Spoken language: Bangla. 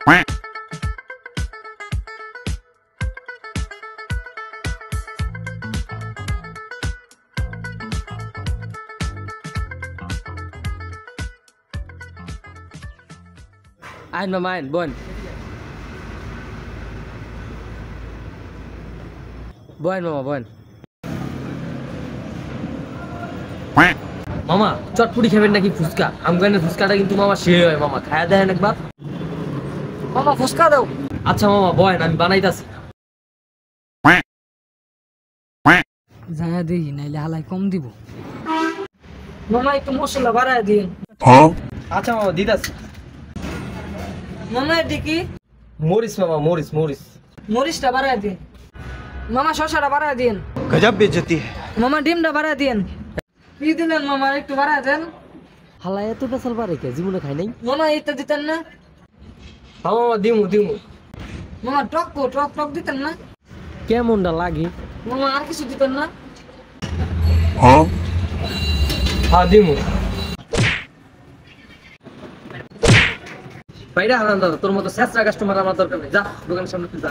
আইন মামা আইন বোন বোন মামা বোন মামা চটপুরি খাবেন নাকি ফুচকা আমগানের ফুচকাটা কিন্তু মামা সে হয় মামা খায়া দেন একবার মামা ফুচকা দাও আচ্ছা মামা বয়েন আমি বানাইতাছি যায়া দেখি নাইলে হালাই কম দিব মামা একটু মশলা বাড়ায় দিন আচ্ছা মামা দিতাছি মামা এটি কি মরিচ মামা মরিচ মরিচ মরিচটা বাড়ায় দিন মামা শসাটা বাড়ায় দিন गजब बेइज्जती है। মামা ডিমটা বাড়ায় দিন কি দিলেন মামা একটু বাড়ায় দেন হালা এত পেছাল পারে কে জীবনে খাই নাই মামা এটা দিতেন না হ্যাঁ মামা দিমু দিমু মামা টক টক দিতেন না কেমনটা লাগে মামা আর কিছু দিতেন না হ্যাঁ দিমু বাইরে হারান দাদা তোর মতো শেষ কাস্টমার আমার দরকার নেই যা দোকানের সামনে তুই যা